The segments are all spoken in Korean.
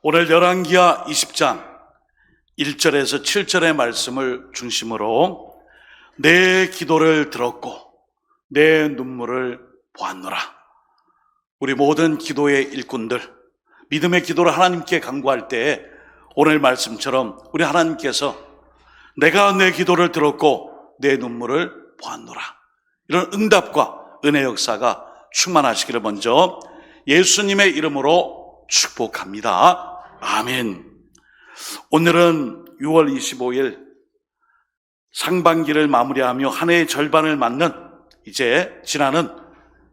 오늘 열왕기하 20장 1절에서 7절의 말씀을 중심으로 내 기도를 들었고 내 눈물을 보았노라. 우리 모든 기도의 일꾼들, 믿음의 기도를 하나님께 간구할 때에 오늘 말씀처럼 우리 하나님께서 내가 내 기도를 들었고 내 눈물을 보았노라, 이런 응답과 은혜 역사가 충만하시기를 먼저 예수님의 이름으로 축복합니다. 아멘. 오늘은 6월 25일 상반기를 마무리하며 한 해의 절반을 맞는 이제 지나는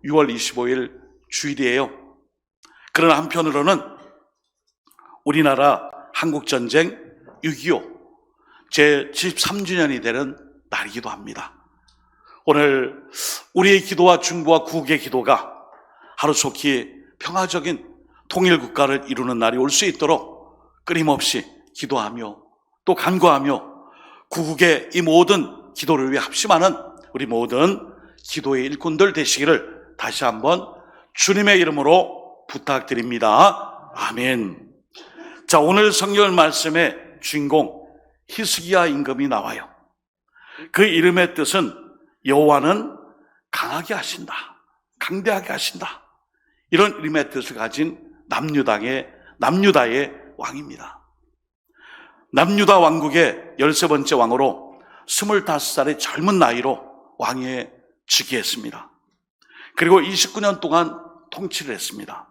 6월 25일 주일이에요. 그러나 한편으로는 우리나라 한국전쟁 6.25 제73주년이 되는 날이기도 합니다. 오늘 우리의 기도와 중부와 구국의 기도가 하루속히 평화적인 통일국가를 이루는 날이 올 수 있도록 끊임없이 기도하며 또 간구하며 구국의 이 모든 기도를 위해 합심하는 우리 모든 기도의 일꾼들 되시기를 다시 한번 주님의 이름으로 부탁드립니다. 아멘. 자, 오늘 성경 말씀의 주인공 히스기야 임금이 나와요. 그 이름의 뜻은 여호와는 강하게 하신다, 강대하게 하신다, 이런 이름의 뜻을 가진 남유다의 왕입니다. 남유다 왕국의 13번째 왕으로 25살의 젊은 나이로 왕위에 즉위했습니다. 그리고 29년 동안 통치를 했습니다.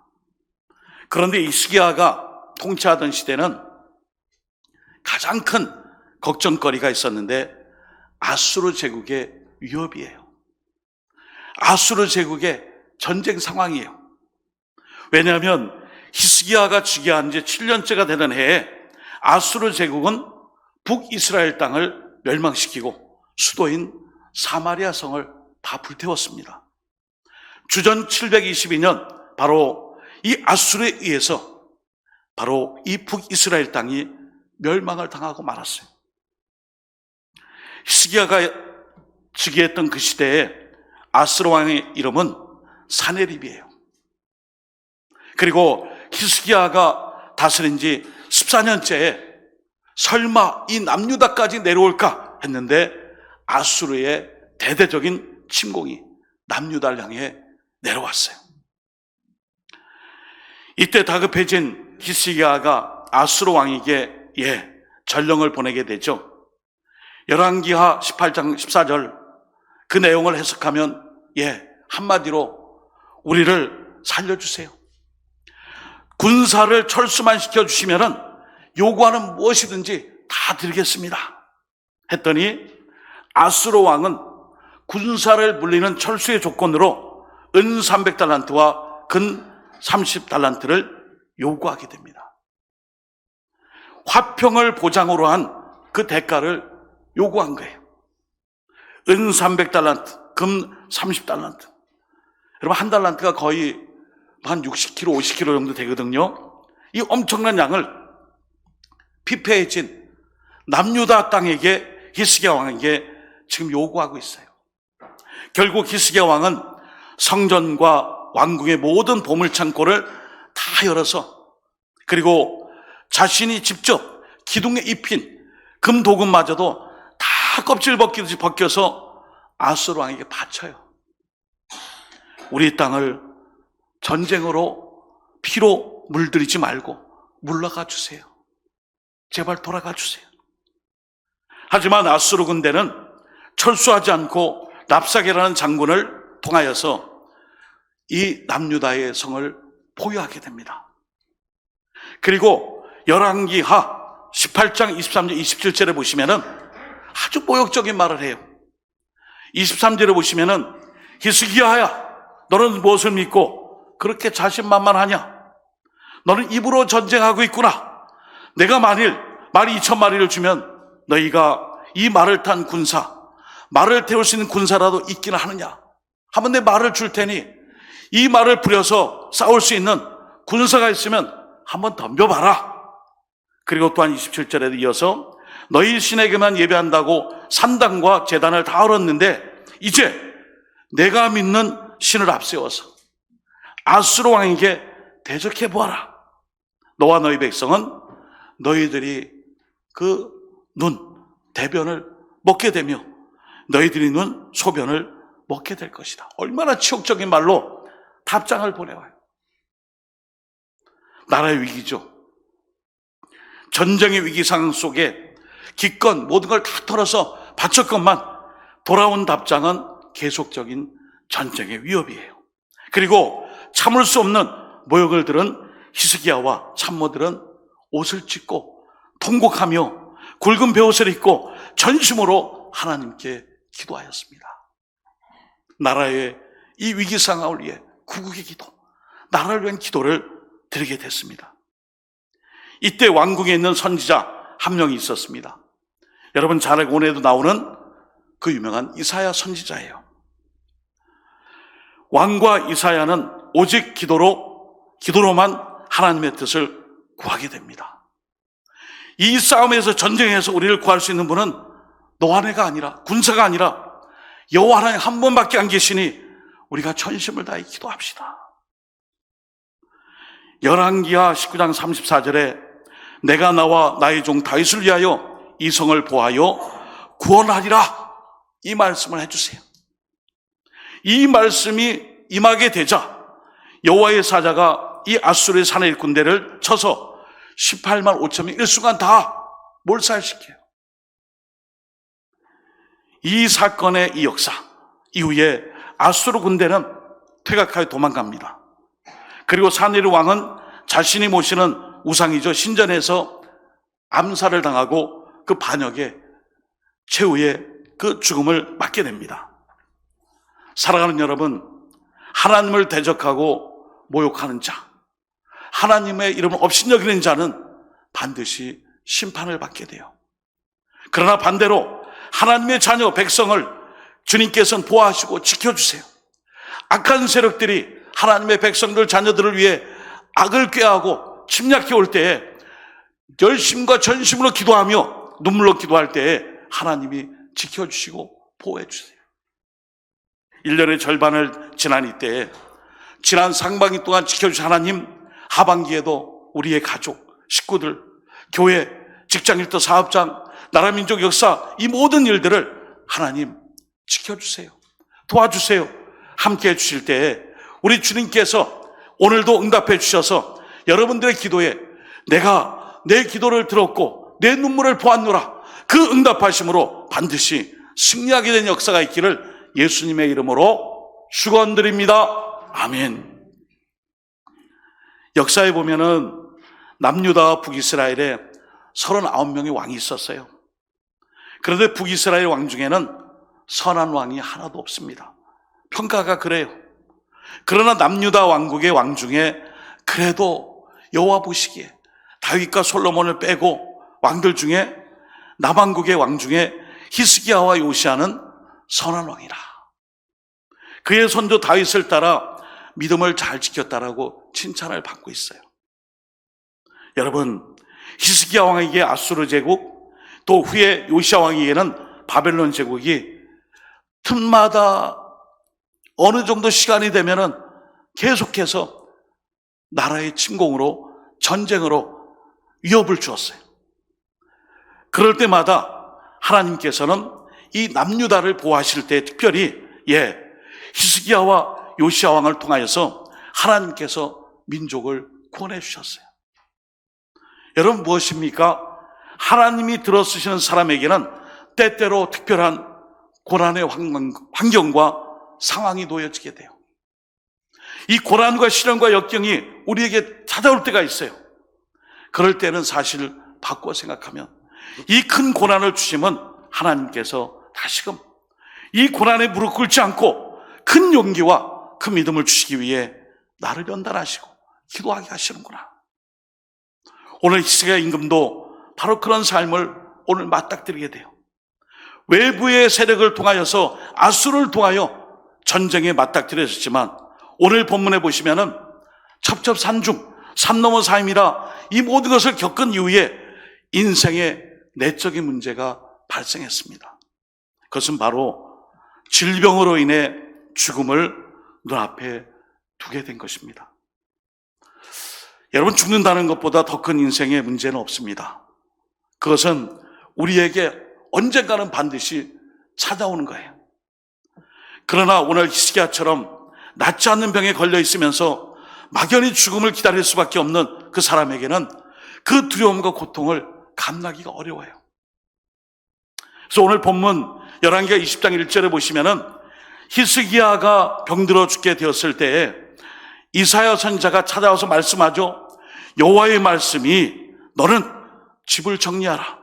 그런데 히스기야가 통치하던 시대는 가장 큰 걱정거리가 있었는데 아수르 제국의 위협이에요. 아수르 제국의 전쟁 상황이에요. 왜냐하면 히스기야가 즉위한 지 7년째가 되는 해에 아수르 제국은 북이스라엘 땅을 멸망시키고 수도인 사마리아 성을 다 불태웠습니다. 주전 722년 바로 이 아수르에 의해서 바로 이 북이스라엘 땅이 멸망을 당하고 말았어요. 히스기야가 즉위했던 그 시대에 아수르 왕의 이름은 사네립이에요. 그리고 히스기야가 다스린 지 14년째에 설마 이 남유다까지 내려올까 했는데 아수르의 대대적인 침공이 남유다를 향해 내려왔어요. 이때 다급해진 히스기야가 아수르 왕에게 전령을 보내게 되죠. 열왕기하 18장 14절 그 내용을 해석하면 한마디로 우리를 살려주세요, 군사를 철수만 시켜주시면 요구하는 무엇이든지 다 드리겠습니다 했더니 아수르 왕은 군사를 물리는 철수의 조건으로 은 300달란트와 금 30달란트를 요구하게 됩니다. 화평을 보장으로 한 그 대가를 요구한 거예요. 은 300달란트, 금 30달란트. 여러분, 한 달란트가 거의 한 60kg, 50kg 정도 되거든요. 이 엄청난 양을 피폐해진 남유다 땅에게 히스기야 왕에게 지금 요구하고 있어요. 결국 히스기야 왕은 성전과 왕궁의 모든 보물창고를 다 열어서 그리고 자신이 직접 기둥에 입힌 금도금마저도 다 껍질 벗기듯이 벗겨서 아수르 왕에게 바쳐요. 우리 땅을 전쟁으로 피로 물들이지 말고 물러가 주세요. 제발 돌아가 주세요. 하지만 아수르 군대는 철수하지 않고 랍사게라는 장군을 통하여서 이 남유다의 성을 포위하게 됩니다. 그리고 열왕기하 18장 23절 27절에 보시면은 아주 모욕적인 말을 해요. 23절에 보시면은 히스기야야, 너는 무엇을 믿고 그렇게 자신만만하냐? 너는 입으로 전쟁하고 있구나. 내가 만일 말 2,000마리를 주면 너희가 이 말을 탄 군사, 말을 태울 수 있는 군사라도 있기는 하느냐? 한번 내 말을 줄 테니 이 말을 부려서 싸울 수 있는 군사가 있으면 한번 덤벼봐라. 그리고 또한 27절에 이어서 너희 신에게만 예배한다고 산당과 제단을 다 얻었는데 이제 내가 믿는 신을 앞세워서 아수르 왕에게 대적해 보아라. 너와 너희 백성은 너희들이 그 대변을 먹게 되며 너희들이 소변을 먹게 될 것이다. 얼마나 치욕적인 말로 답장을 보내와요. 나라의 위기죠. 전쟁의 위기 상황 속에 기껏 모든 걸 다 털어서 바쳤건만 돌아온 답장은 계속적인 전쟁의 위협이에요. 그리고 참을 수 없는 모욕을 들은 히스기야와 참모들은 옷을 찢고 통곡하며 굵은 베옷을 입고 전심으로 하나님께 기도하였습니다. 나라의 이 위기 상황을 위해 구국의 기도, 나라를 위한 기도를 드리게 됐습니다. 이때 왕궁에 있는 선지자 한 명이 있었습니다. 여러분 잘 알고 오늘도 나오는 그 유명한 이사야 선지자예요. 왕과 이사야는 오직 기도로만 하나님의 뜻을 구하게 됩니다. 이 싸움에서 전쟁에서 우리를 구할 수 있는 분은 너와 내가 아니라 군사가 아니라 여호와 하나님 한 분밖에 안 계시니 우리가 전심을 다해 기도합시다. 열왕기하 19장 34절에 내가 나와 나의 종 다윗을 위하여 이 성을 보하여 구원하리라, 이 말씀을 해주세요. 이 말씀이 임하게 되자 여호와의 사자가 이 아수르의 산의 군대를 쳐서 18만 5천명이 일순간 다 몰살시켜요. 이 사건의 이 역사 이후에 아수르 군대는 퇴각하여 도망갑니다. 그리고 사네립 왕은 자신이 모시는 우상이죠, 신전에서 암살을 당하고 그 반역의 최후의 그 죽음을 맞게 됩니다. 사랑하는 여러분, 하나님을 대적하고 모욕하는 자, 하나님의 이름을 업신여기는 자는 반드시 심판을 받게 돼요. 그러나 반대로 하나님의 자녀 백성을 주님께서는 보호하시고 지켜주세요. 악한 세력들이 하나님의 백성들 자녀들을 위해 악을 꾀하고 침략해 올 때에 열심과 전심으로 기도하며 눈물로 기도할 때에 하나님이 지켜주시고 보호해 주세요. 1년의 절반을 지난 이때에 지난 상반기 동안 지켜주신 하나님, 하반기에도 우리의 가족, 식구들, 교회, 직장일터, 사업장, 나라, 민족, 역사, 이 모든 일들을 하나님 지켜주세요. 도와주세요. 함께 해주실 때에 우리 주님께서 오늘도 응답해 주셔서 여러분들의 기도에 내가 내 기도를 들었고 내 눈물을 보았노라, 그 응답하심으로 반드시 승리하게 된 역사가 있기를 예수님의 이름으로 축원드립니다. 아멘. 역사에 보면은 남유다와 북이스라엘에 39명의 왕이 있었어요. 그런데 북이스라엘 왕 중에는 선한 왕이 하나도 없습니다. 평가가 그래요. 그러나 남유다 왕국의 왕 중에 그래도 여호와 보시기에 다윗과 솔로몬을 빼고 왕들 중에 남왕국의 왕 중에 히스기야와 요시야는 선한 왕이라, 그의 선조 다윗을 따라 믿음을 잘 지켰다라고 칭찬을 받고 있어요. 여러분, 히스기야 왕에게 아수르 제국, 또 후에 요시야 왕에게는 바벨론 제국이 틈마다 어느 정도 시간이 되면은 계속해서 나라의 침공으로, 전쟁으로 위협을 주었어요. 그럴 때마다 하나님께서는 이 남유다를 보호하실 때 특별히 히스기야와 요시야 왕을 통하여서 하나님께서 민족을 구원해 주셨어요. 여러분, 무엇입니까? 하나님이 들어쓰시는 사람에게는 때때로 특별한 고난의 환경과 상황이 놓여지게 돼요. 이 고난과 시련과 역경이 우리에게 찾아올 때가 있어요. 그럴 때는 사실 바꿔 생각하면 이 큰 고난을 주시면 하나님께서 다시금 이 고난에 무릎 꿇지 않고 큰 용기와 큰 믿음을 주시기 위해 나를 연단하시고 기도하게 하시는구나. 오늘 히스기야 임금도 바로 그런 삶을 오늘 맞닥뜨리게 돼요. 외부의 세력을 통하여서 아수르를 통하여 전쟁에 맞닥뜨렸지만 오늘 본문에 보시면은 첩첩산중, 산 넘어 삶이라 이 모든 것을 겪은 이후에 인생의 내적인 문제가 발생했습니다. 그것은 바로 질병으로 인해 죽음을 눈앞에 두게 된 것입니다. 여러분, 죽는다는 것보다 더 큰 인생의 문제는 없습니다. 그것은 우리에게 언젠가는 반드시 찾아오는 거예요. 그러나 오늘 히스기야처럼 낫지 않는 병에 걸려 있으면서 막연히 죽음을 기다릴 수밖에 없는 그 사람에게는 그 두려움과 고통을 감당하기가 어려워요. 그래서 오늘 본문 열왕기하 20장 1절에 보시면은 히스기야가 병들어 죽게 되었을 때에 이사야 선지자가 찾아와서 말씀하죠. 여호와의 말씀이 너는 집을 정리하라.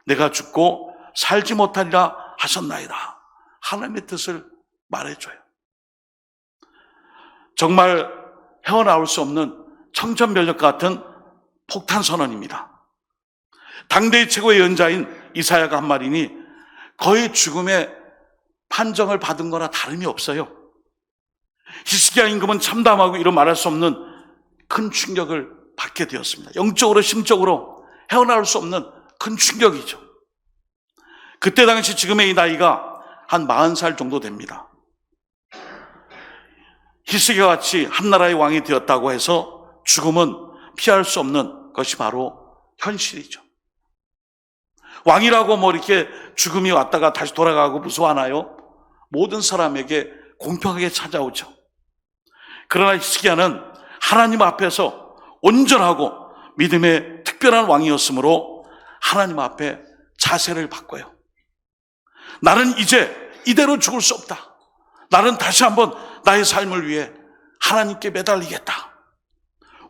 내가 죽고 살지 못하리라 하셨나이다. 하나님의 뜻을 말해줘요. 정말 헤어나올 수 없는 청천벽력 같은 폭탄 선언입니다. 당대의 최고의 연자인 이사야가 한 말이니 거의 죽음의 판정을 받은 거나 다름이 없어요. 히스기야 임금은 참담하고 이루 말할 수 없는 큰 충격을 받게 되었습니다. 영적으로 심적으로 헤어나올 수 없는 큰 충격이죠. 그때 당시 지금의 이 나이가 한 40살 정도 됩니다. 히스기야 같이 한 나라의 왕이 되었다고 해서 죽음은 피할 수 없는 것이 바로 현실이죠. 왕이라고 뭐 이렇게 죽음이 왔다가 다시 돌아가고 무서워하나요? 모든 사람에게 공평하게 찾아오죠. 그러나 히스기야는 하나님 앞에서 온전하고 믿음의 특별한 왕이었으므로 하나님 앞에 자세를 바꿔요. 나는 이제 이대로 죽을 수 없다. 나는 다시 한번 나의 삶을 위해 하나님께 매달리겠다.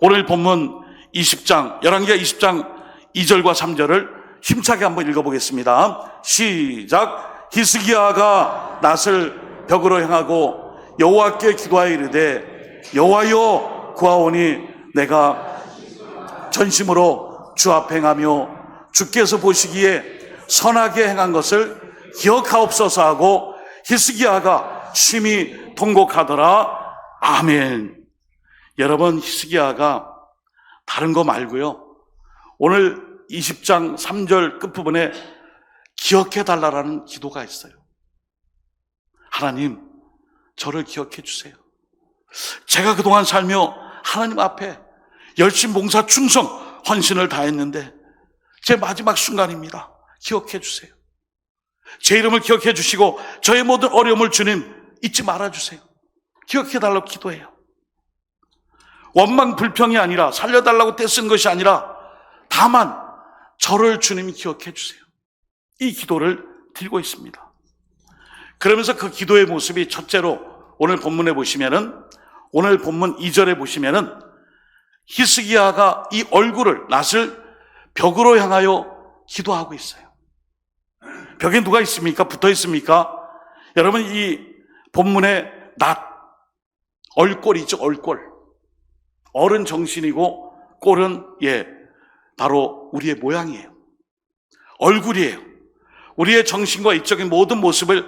오늘 본문 20장, 열왕기하 20장 2절과 3절을 힘차게 한번 읽어보겠습니다. 시작. 히스기야가 낫을 벽으로 향하고 여호와께 기도하여 이르되 여호와여 구하오니 내가 전심으로 주 앞에 행하며 주께서 보시기에 선하게 행한 것을 기억하옵소서 하고 히스기야가 심히 통곡하더라. 아멘. 여러분, 히스기야가 다른 거 말고요, 오늘 20장 3절 끝부분에 기억해달라는 기도가 있어요. 하나님, 저를 기억해 주세요. 제가 그동안 살며 하나님 앞에 열심 봉사 충성 헌신을 다했는데 제 마지막 순간입니다. 기억해 주세요. 제 이름을 기억해 주시고 저의 모든 어려움을 주님 잊지 말아주세요. 기억해 달라고 기도해요. 원망 불평이 아니라, 살려달라고 떼쓴 것이 아니라 다만 저를 주님이 기억해 주세요. 이 기도를 드리고 있습니다. 그러면서 그 기도의 모습이 첫째로 오늘 본문에 보시면은, 오늘 본문 2절에 보시면은 히스기야가 이 얼굴을, 낫을 벽으로 향하여 기도하고 있어요. 벽에 누가 있습니까? 붙어 있습니까? 여러분, 이 본문에 낫, 얼꼴이죠, 얼꼴. 얼은 정신이고 꼴은 바로 우리의 모양이에요. 얼굴이에요. 우리의 정신과 이적인 모든 모습을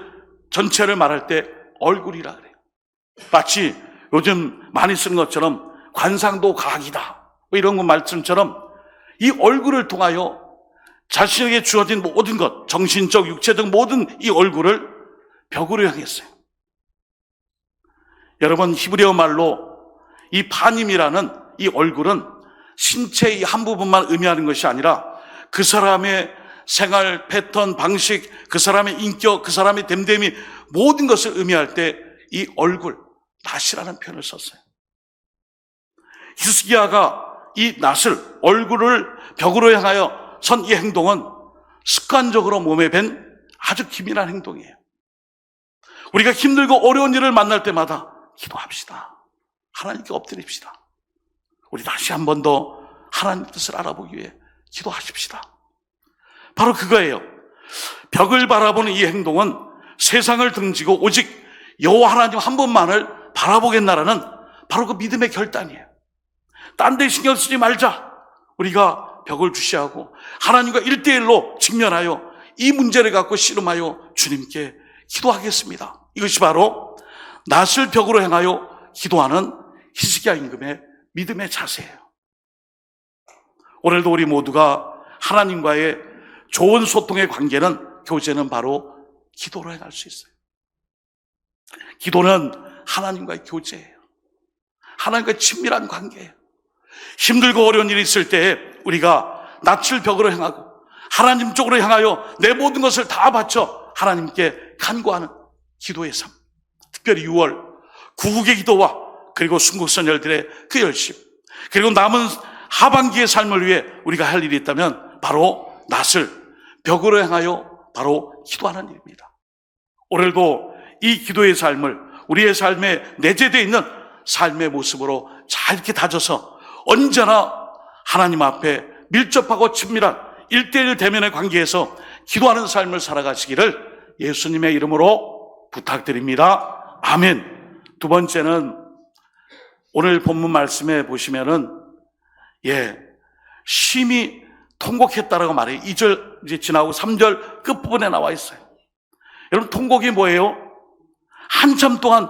전체를 말할 때 얼굴이라 그래요. 마치 요즘 많이 쓰는 것처럼 관상도 과학이다, 뭐 이런 거 말씀처럼 이 얼굴을 통하여 자신에게 주어진 모든 것, 정신적, 육체적 모든 이 얼굴을 벽으로 향했어요. 여러분, 히브리어 말로 이 파님이라는 이 얼굴은 신체의 한 부분만 의미하는 것이 아니라 그 사람의 생활 패턴, 방식, 그 사람의 인격, 그 사람의 됨됨이 모든 것을 의미할 때 이 얼굴, 낫이라는 표현을 썼어요. 히스기야가 이 낫을, 얼굴을 벽으로 향하여 선 이 행동은 습관적으로 몸에 밴 아주 기민한 행동이에요. 우리가 힘들고 어려운 일을 만날 때마다 기도합시다. 하나님께 엎드립시다. 우리 다시 한 번 더 하나님 뜻을 알아보기 위해 기도하십시다. 바로 그거예요. 벽을 바라보는 이 행동은 세상을 등지고 오직 여호와 하나님 한 분만을 바라보겠나라는 바로 그 믿음의 결단이에요. 딴 데 신경 쓰지 말자. 우리가 벽을 주시하고 하나님과 1대1로 직면하여 이 문제를 갖고 씨름하여 주님께 기도하겠습니다. 이것이 바로 낫을 벽으로 향하여 기도하는 히스기야 임금의 믿음의 자세예요. 오늘도 우리 모두가 하나님과의 좋은 소통의 관계는, 교제는 바로 기도로 해갈 수 있어요. 기도는 하나님과의 교제예요. 하나님과의 친밀한 관계예요. 힘들고 어려운 일이 있을 때 우리가 낯을 벽으로 향하고 하나님 쪽으로 향하여 내 모든 것을 다 바쳐 하나님께 간구하는 기도의 삶, 특별히 6월 구국의 기도와 그리고 순국선열들의 그 열심, 그리고 남은 하반기의 삶을 위해 우리가 할 일이 있다면 바로 낯을 벽으로 향하여 바로 기도하는 일입니다. 오늘도 이 기도의 삶을 우리의 삶에 내재되어 있는 삶의 모습으로 잘 이렇게 다져서 언제나 하나님 앞에 밀접하고 친밀한 1:1 대면의 관계에서 기도하는 삶을 살아가시기를 예수님의 이름으로 부탁드립니다. 아멘. 두 번째는 오늘 본문 말씀에 보시면은 심히 통곡했다라고 말해요. 2절 이제 지나고 3절 끝부분에 나와 있어요. 여러분, 통곡이 뭐예요? 한참 동안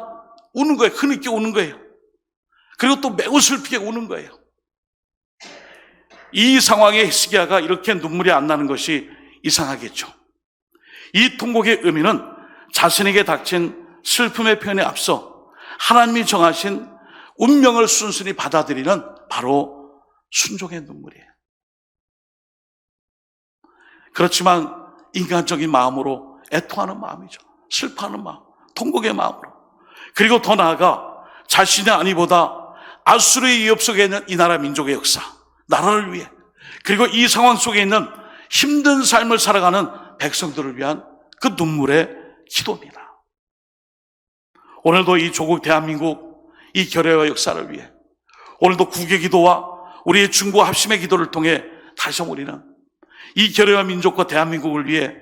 우는 거예요. 흐느껴 우는 거예요. 그리고 또 매우 슬프게 우는 거예요. 이 상황에 히스기야가 이렇게 눈물이 안 나는 것이 이상하겠죠. 이 통곡의 의미는 자신에게 닥친 슬픔의 표현에 앞서 하나님이 정하신 운명을 순순히 받아들이는 바로 순종의 눈물이에요. 그렇지만 인간적인 마음으로 애통하는 마음이죠. 슬퍼하는 마음, 통곡의 마음으로. 그리고 더 나아가 자신의 안위보다 아수르의 위협 속에 있는 이 나라 민족의 역사, 나라를 위해, 그리고 이 상황 속에 있는 힘든 삶을 살아가는 백성들을 위한 그 눈물의 기도입니다. 오늘도 이 조국 대한민국, 이 결의와 역사를 위해, 오늘도 국의 기도와 우리의 중보 합심의 기도를 통해 다시 한번 우리는 이 결의와 민족과 대한민국을 위해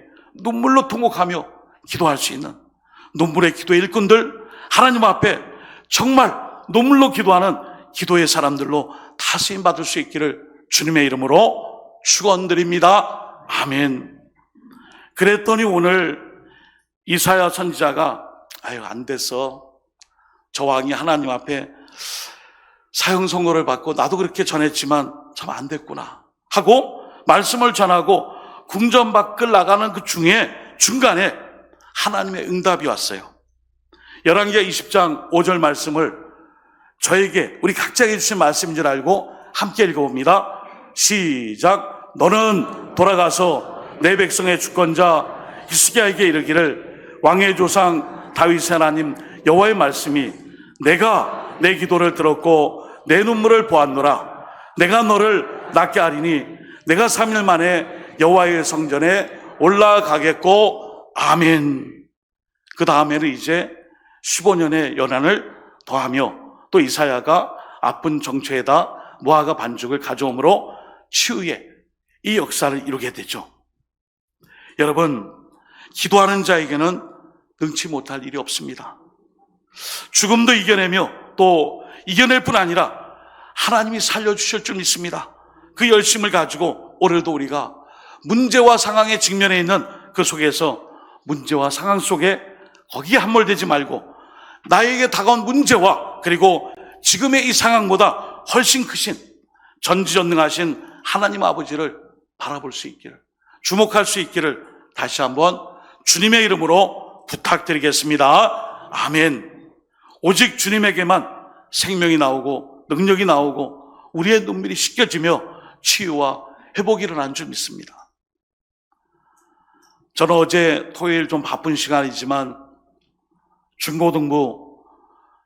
눈물로 통곡하며 기도할 수 있는 눈물의 기도의 일꾼들, 하나님 앞에 정말 눈물로 기도하는 기도의 사람들로 다 쓰임받을 수 있기를 주님의 이름으로 축원드립니다. 아멘. 그랬더니 오늘 이사야 선지자가 안 됐어. 저 왕이 하나님 앞에 사형 선고를 받고 나도 그렇게 전했지만 참 안 됐구나 하고 말씀을 전하고 궁전 밖을 나가는 그 중간에 하나님의 응답이 왔어요. 열왕기하 20장 5절 말씀을 저에게 우리 각자에게 주신 말씀인 줄 알고 함께 읽어봅니다. 시작. 너는 돌아가서 내 백성의 주권자 히스기야에게 이르기를 왕의 조상 다윗의 하나님 여호와의 말씀이 내가 내 기도를 들었고 내 눈물을 보았노라. 내가 너를 낫게 하리니 내가 3일 만에 여호와의 성전에 올라가겠고 아멘. 그 다음에는 이제 15년의 연한을 더하며 또 이사야가 아픈 정처에다 무화과 반죽을 가져오므로 치유의 이 역사를 이루게 되죠. 여러분, 기도하는 자에게는 능치 못할 일이 없습니다. 죽음도 이겨내며 또 이겨낼 뿐 아니라 하나님이 살려주실 줄 믿습니다. 그 열심을 가지고 오늘도 우리가 문제와 상황에 직면해 있는 그 속에서 문제와 상황 속에 거기에 함몰되지 말고 나에게 다가온 문제와 그리고 지금의 이 상황보다 훨씬 크신 전지전능하신 하나님 아버지를 바라볼 수 있기를, 주목할 수 있기를 다시 한번 주님의 이름으로 부탁드리겠습니다. 아멘. 오직 주님에게만 생명이 나오고 능력이 나오고 우리의 눈물이 씻겨지며 치유와 회복이 일어난 줄 믿습니다. 저는 어제 토요일 좀 바쁜 시간이지만 중고등부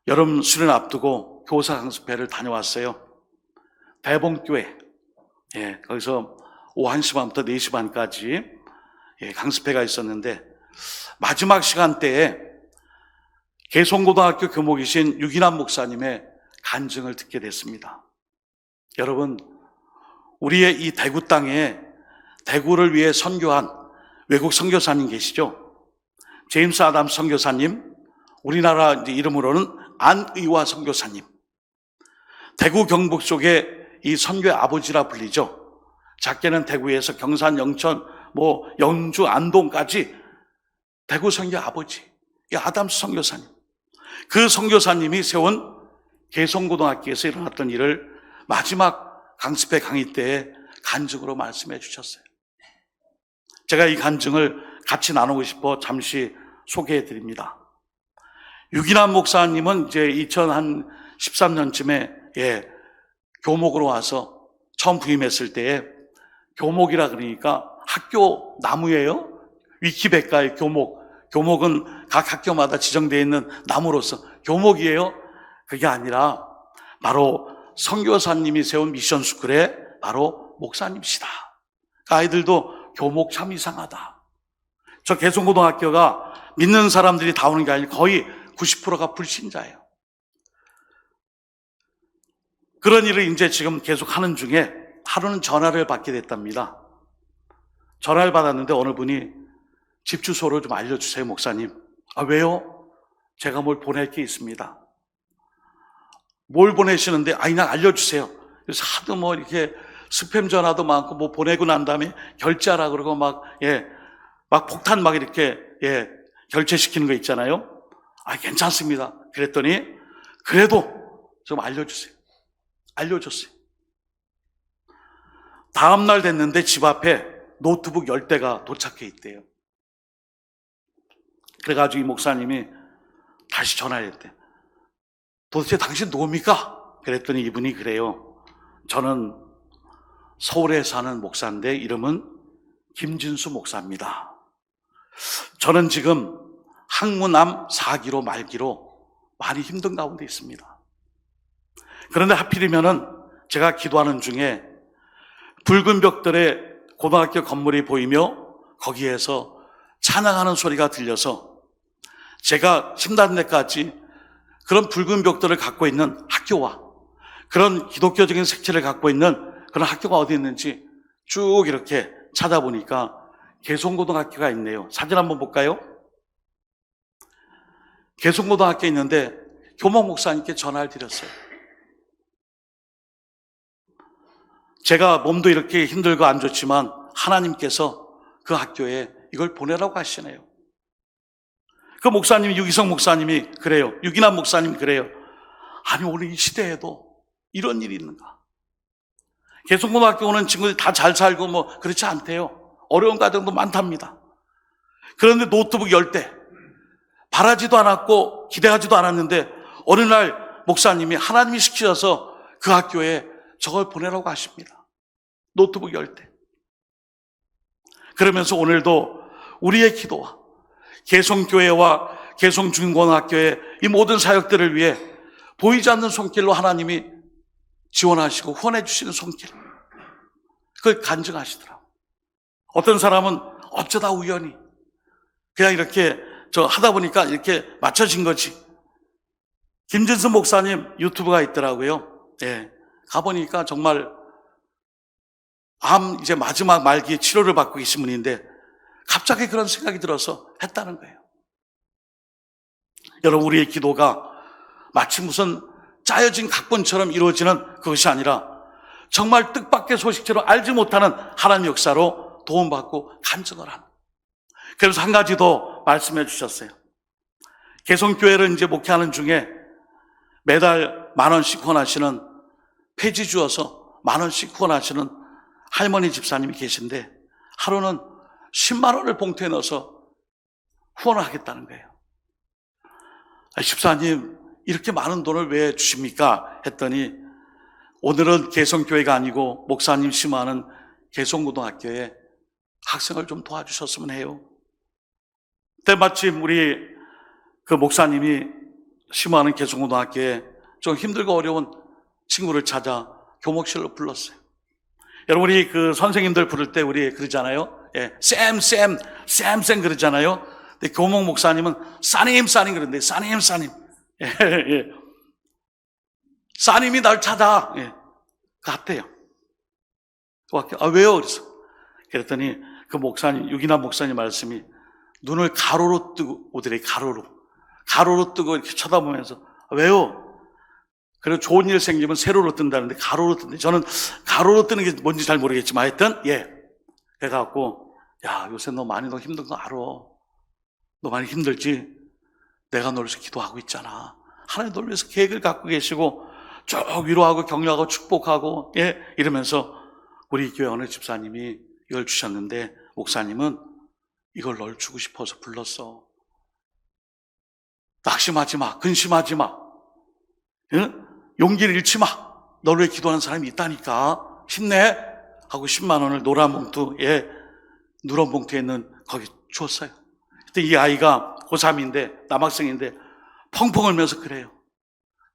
여름 수련 앞두고 교사 강습회를 다녀왔어요. 대봉교회. 거기서 오후 1시 반부터 4시 반까지 강습회가 있었는데 마지막 시간대에 개성고등학교 교목이신 유기남 목사님의 간증을 듣게 됐습니다. 여러분, 우리의 이 대구 땅에 대구를 위해 선교한 외국 선교사님 계시죠? 제임스 아담 선교사님, 우리나라 이름으로는 안의화 선교사님. 대구 경북 쪽에 이 선교의 아버지라 불리죠. 작게는 대구에서 경산, 영천, 영주, 안동까지 대구 선교 아버지, 이 아담스 선교사님. 그 선교사님이 세운 개성고등학교에서 일어났던 일을 마지막 강습회 강의 때에 간증으로 말씀해 주셨어요. 제가 이 간증을 같이 나누고 싶어 잠시 소개해 드립니다. 유기남 목사님은 이제 2013년쯤에 교목으로 와서 처음 부임했을 때에 교목이라 그러니까 학교 나무예요. 위키백과의 교목. 교목은 각 학교마다 지정되어 있는 나무로서 교목이에요. 그게 아니라 바로 선교사님이 세운 미션 스쿨의 바로 목사님이시다. 그 아이들도 교목 참 이상하다. 저 개성고등학교가 믿는 사람들이 다 오는 게 아니라 거의 90%가 불신자예요. 그런 일을 이제 지금 계속 하는 중에 하루는 전화를 받게 됐답니다. 전화를 받았는데 어느 분이 집 주소를 좀 알려주세요, 목사님. 아, 왜요? 제가 뭘 보낼 게 있습니다. 뭘 보내시는데, 그냥 알려주세요. 그래서 하도 뭐 이렇게 스팸 전화도 많고 뭐 보내고 난 다음에 결제하라 그러고 막 폭탄 막 이렇게, 결제시키는 거 있잖아요. 아, 괜찮습니다. 그랬더니, 그래도 좀 알려주세요. 알려줬어요. 다음날 됐는데 집 앞에 노트북 10대가 도착해 있대요. 그래가지고 이 목사님이 다시 전화를 했대. 도대체 당신 누굽니까? 그랬더니 이분이 그래요. 저는 서울에 사는 목사인데 이름은 김진수 목사입니다. 저는 지금 항문암 4기로 말기로 많이 힘든 가운데 있습니다. 그런데 하필이면은 제가 기도하는 중에 붉은 벽돌의 고등학교 건물이 보이며 거기에서 찬양하는 소리가 들려서 제가 심단대까지 그런 붉은 벽돌을 갖고 있는 학교와 그런 기독교적인 색채를 갖고 있는 그런 학교가 어디 있는지 쭉 이렇게 찾아보니까 개성고등학교가 있네요. 사진 한번 볼까요? 개성고등학교에 있는데 교목 목사님께 전화를 드렸어요. 제가 몸도 이렇게 힘들고 안 좋지만 하나님께서 그 학교에 이걸 보내라고 하시네요. 그 목사님이 유기성 목사님이 그래요. 유기남 목사님이 그래요. 아니 오늘 이 시대에도 이런 일이 있는가? 개성고등학교 오는 친구들이 다 잘 살고 뭐 그렇지 않대요. 어려운 가정도 많답니다. 그런데 노트북 10대 바라지도 않았고 기대하지도 않았는데 어느 날 목사님이 하나님이 시키셔서 그 학교에 저걸 보내라고 하십니다. 노트북 10대. 그러면서 오늘도 우리의 기도와 개성교회와 개성중고등학교의 이 모든 사역들을 위해 보이지 않는 손길로 하나님이 지원하시고 후원해 주시는 손길, 그걸 간증하시더라고요. 어떤 사람은 어쩌다 우연히 그냥 이렇게 하다 보니까 이렇게 맞춰진 거지. 김진수 목사님 유튜브가 있더라고요. 가보니까 정말 암 이제 마지막 말기에 치료를 받고 계신 분인데 갑자기 그런 생각이 들어서 했다는 거예요. 여러분, 우리의 기도가 마치 무슨 짜여진 각본처럼 이루어지는 그것이 아니라 정말 뜻밖의 소식처럼 알지 못하는 하나님의 역사로 도움받고 간증을 하는. 그래서 한 가지 더 말씀해 주셨어요. 개성교회를 이제 목회하는 중에 매달 10,000원씩 후원하시는, 폐지 주어서 10,000원씩 후원하시는 할머니 집사님이 계신데 하루는 10만 원을 봉투에 넣어서 후원을 하겠다는 거예요. 집사님, 이렇게 많은 돈을 왜 주십니까? 했더니 오늘은 개성교회가 아니고 목사님 심화하는 개성고등학교에 학생을 좀 도와주셨으면 해요. 때마침 우리 그 목사님이 심화하는 개성고등학교에 좀 힘들고 어려운 친구를 찾아 교목실로 불렀어요. 여러분, 우리 그 선생님들 부를 때 우리 그러잖아요. 쌤 그러잖아요. 근데 교목 목사님은 싸님 그러는데 싸님. 싸님이 날 찾아. 갔대요. 왜요? 그랬더니 그 목사님, 유기남 목사님 말씀이 눈을 가로로 뜨고 오더래. 가로로 뜨고 이렇게 쳐다보면서 왜요? 그리고 좋은 일 생기면 세로로 뜬다는데 가로로 뜬대. 저는 가로로 뜨는 게 뭔지 잘 모르겠지만 하여튼 그래갖고 야, 요새 너 힘든 거 알아. 너 많이 힘들지? 내가 널 위해서 기도하고 있잖아. 하나님 널 위해서 계획을 갖고 계시고 쭉 위로하고 격려하고 축복하고 이러면서 우리 교회 어느 집사님이 이걸 주셨는데 목사님은 이걸 널 주고 싶어서 불렀어. 낙심하지 마. 근심하지 마. 용기를 잃지 마. 너를 위해 기도하는 사람이 있다니까. 힘내. 하고 10만 원을 노란 봉투에, 누런 봉투에 있는 거기 주었어요. 그때 이 아이가 고3인데, 남학생인데 펑펑 울면서 그래요.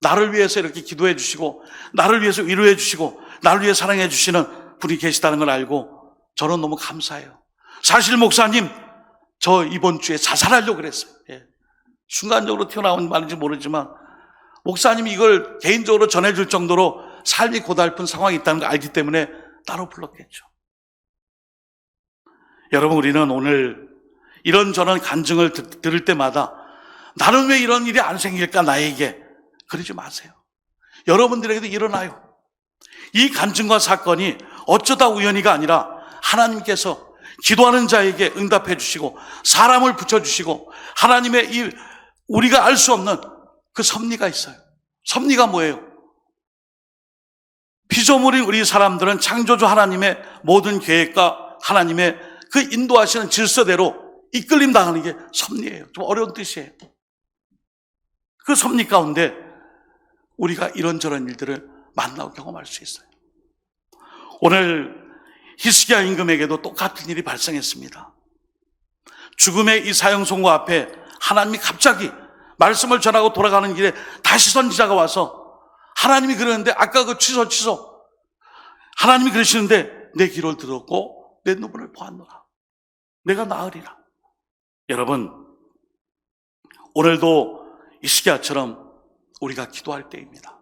나를 위해서 이렇게 기도해 주시고, 나를 위해서 위로해 주시고, 나를 위해 사랑해 주시는 분이 계시다는 걸 알고 저는 너무 감사해요. 사실 목사님, 저 이번 주에 자살하려고 그랬어요. 예. 순간적으로 튀어나온 말인지 모르지만 목사님이 이걸 개인적으로 전해줄 정도로 삶이 고달픈 상황이 있다는 걸 알기 때문에 따로 불렀겠죠. 여러분, 우리는 오늘 이런저런 간증을 들을 때마다 나는 왜 이런 일이 안 생길까 나에게, 그러지 마세요. 여러분들에게도 일어나요. 이 간증과 사건이 어쩌다 우연히가 아니라 하나님께서 기도하는 자에게 응답해 주시고 사람을 붙여주시고 하나님의 이 우리가 알 수 없는 그 섭리가 있어요. 섭리가 뭐예요? 피조물인 우리 사람들은 창조주 하나님의 모든 계획과 하나님의 그 인도하시는 질서대로 이끌림 당하는 게 섭리예요. 좀 어려운 뜻이에요. 그 섭리 가운데 우리가 이런저런 일들을 만나고 경험할 수 있어요. 오늘 히스기야 임금에게도 똑같은 일이 발생했습니다. 죽음의 이 사형선고 앞에 하나님이 갑자기 말씀을 전하고 돌아가는 길에 다시 선지자가 와서 하나님이 그러는데 아까 그 취소 하나님이 그러시는데 내 기도를 들었고 내 눈물을 보았노라. 내가 나으리라. 여러분, 오늘도 히스기야처럼 우리가 기도할 때입니다.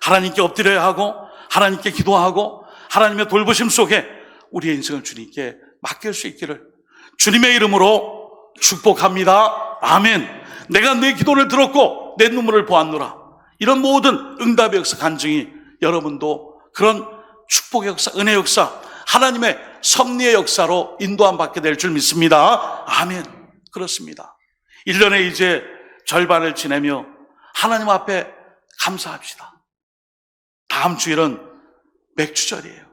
하나님께 엎드려야 하고 하나님께 기도하고 하나님의 돌보심 속에 우리의 인생을 주님께 맡길 수 있기를 주님의 이름으로 축복합니다. 아멘. 내가 내 기도를 들었고 내 눈물을 보았노라. 이런 모든 응답의 역사 간증이 여러분도 그런 축복의 역사, 은혜의 역사, 하나님의 섭리의 역사로 인도함 받게 될 줄 믿습니다. 아멘. 그렇습니다. 1년에 이제 절반을 지내며 하나님 앞에 감사합시다. 다음 주일은 맥주절이에요.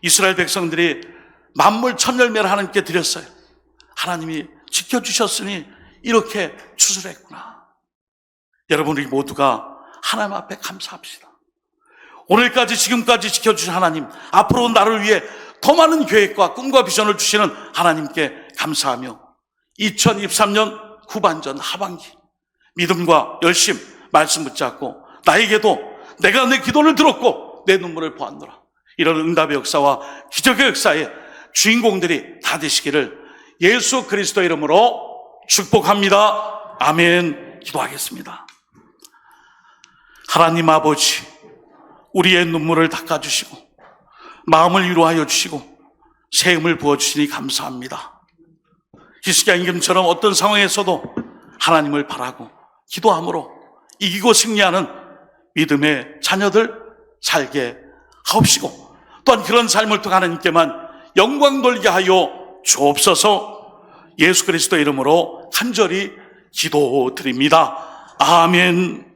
이스라엘 백성들이 만물 천열매를 하나님께 드렸어요. 하나님이 지켜주셨으니 이렇게 추수했구나. 여러분, 우리 모두가 하나님 앞에 감사합시다. 오늘까지 지금까지 지켜주신 하나님, 앞으로 나를 위해 더 많은 계획과 꿈과 비전을 주시는 하나님께 감사하며 2023년 후반전 하반기 믿음과 열심 말씀 붙잡고 나에게도 내가 내 기도를 들었고 내 눈물을 보았노라. 이런 응답의 역사와 기적의 역사의 주인공들이 다 되시기를 예수 그리스도 이름으로 축복합니다. 아멘. 기도하겠습니다. 하나님 아버지, 우리의 눈물을 닦아주시고 마음을 위로하여 주시고 세음을 부어주시니 감사합니다. 히스기야 임금처럼 어떤 상황에서도 하나님을 바라고 기도함으로 이기고 승리하는 믿음의 자녀들 살게 하옵시고 또한 그런 삶을 통해 하나님께만 영광 돌게 하여 주옵소서. 예수 그리스도 이름으로 간절히 기도드립니다. 아멘.